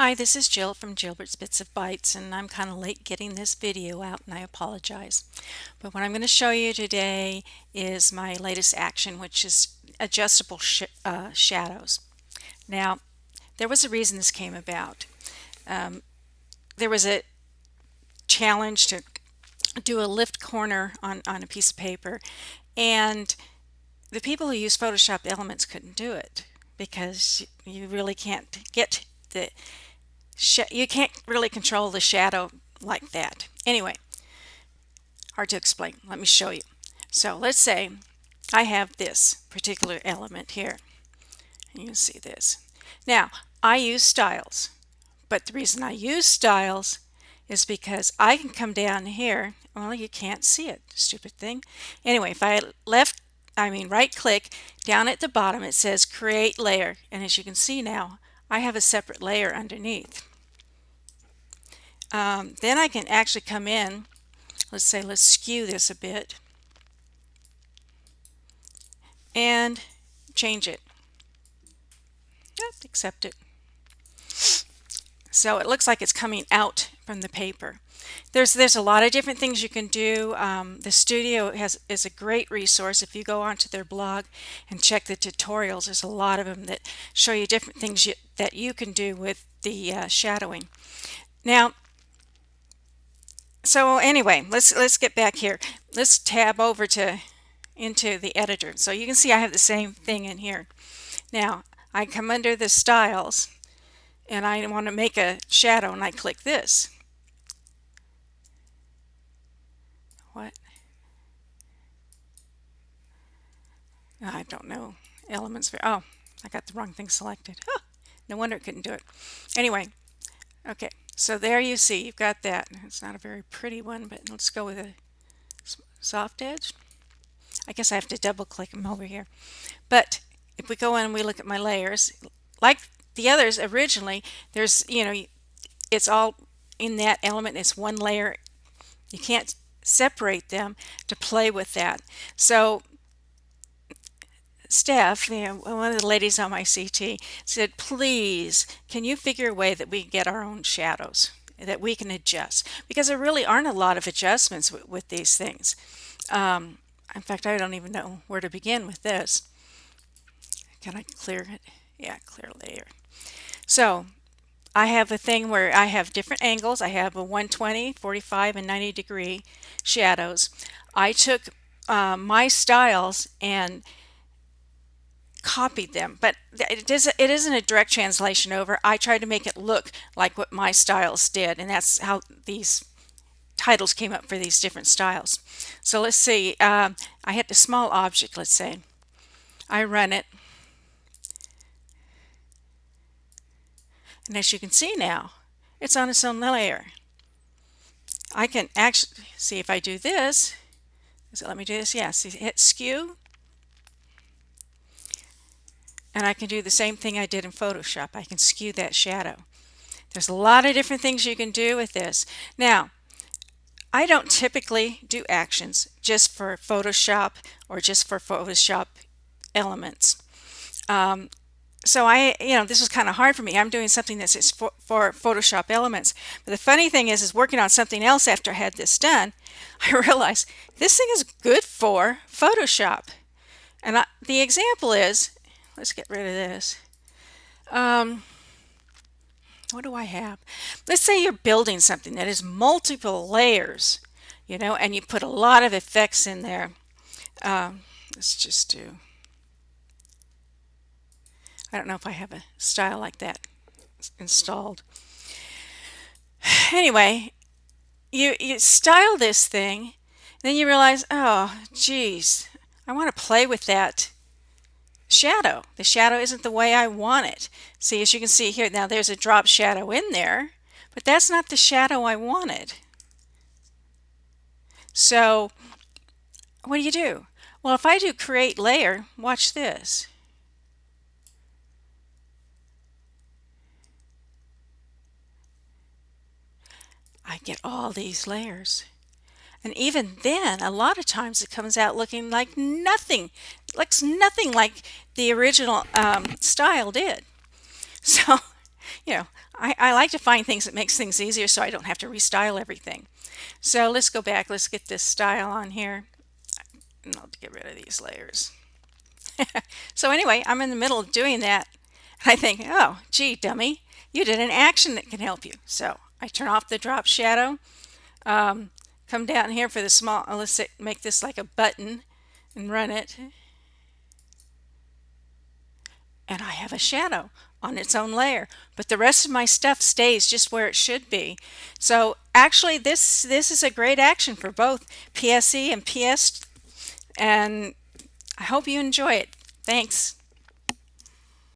Hi, this is Jill from Gilbert's Bits of Bites, and I'm kind of late getting this video out, and I apologize. But what I'm going to show you today is my latest action, which is adjustable shadows. Now, there was a reason this came about. There was a challenge to do a lift corner on a piece of paper, and the people who use Photoshop Elements couldn't do it because you really can't get the you can't really control the shadow like that. Anyway, hard to explain. Let me show you. So let's say I have this particular element here. You can see this. Now, I use styles, but the reason I use styles is because I can come down here. Well, you can't see it, stupid thing. Anyway, if I right click down at the bottom, it says create layer, and as you can see now, I have a separate layer underneath. Then I can actually come in, let's skew this a bit and change it. Yep, accept it. So it looks like it's coming out from the paper. There's a lot of different things you can do. The studio is a great resource. If you go onto their blog and check the tutorials, there's a lot of them that show you different things that you can do with the shadowing. Now, so anyway, let's get back here. Let's tab over into the editor. So you can see I have the same thing in here. Now, I come under the styles and I want to make a shadow, and I click this. What? I don't know. Elements. Oh, I got the wrong thing selected. Oh, no wonder it couldn't do it. Anyway, okay. So there you see, you've got that. It's not a very pretty one, but let's go with a soft edge. I guess I have to double click them over here. But if we go in and we look at my layers, like the others originally, there's, it's all in that element. It's one layer. You can't separate them to play with that. So Steph, one of the ladies on my CT, said, please, can you figure a way that we get our own shadows, that we can adjust? Because there really aren't a lot of adjustments with these things. In fact, I don't even know where to begin with this. Can I clear it? Yeah, clear layer. So I have a thing where I have different angles. I have a 120, 45, and 90 degree shadows. I took my styles and copied them, but it isn't a direct translation over. I tried to make it look like what my styles did, and that's how these titles came up for these different styles. So let's see, I hit the small object, let's say. I run it, and as you can see now, it's on its own layer. I can actually see if I do this. So let me do this. Yeah, see, hit skew, and I can do the same thing I did in Photoshop. I can skew that shadow. There's a lot of different things you can do with this. Now, I don't typically do actions just for Photoshop or just for Photoshop elements. So this was kind of hard for me. I'm doing something that's for Photoshop Elements. But the funny thing is working on something else after I had this done, I realized this thing is good for Photoshop. And the example is, let's get rid of this. What do I have? Let's say you're building something that is multiple layers, and you put a lot of effects in there. Let's just do, I don't know if I have a style like that installed. Anyway, you style this thing, then you realize, oh, geez, I want to play with that shadow. The shadow isn't the way I want it. See, as you can see here, now there's a drop shadow in there, but that's not the shadow I wanted. So what do you do? Well, if I do create layer, watch this. I get all these layers. And even then, a lot of times it comes out looking like nothing. Looks nothing like the original style did. So you know, I like to find things that makes things easier so I don't have to restyle everything. So let's go back. Let's get this style on here. And I'll get rid of these layers. So anyway, I'm in the middle of doing that. I think, oh, gee, dummy, you did an action that can help you. So I turn off the drop shadow, come down here for the small, let's say, make this like a button and run it. And I have a shadow on its own layer, but the rest of my stuff stays just where it should be. So actually this is a great action for both PSE and PS, and I hope you enjoy it. Thanks.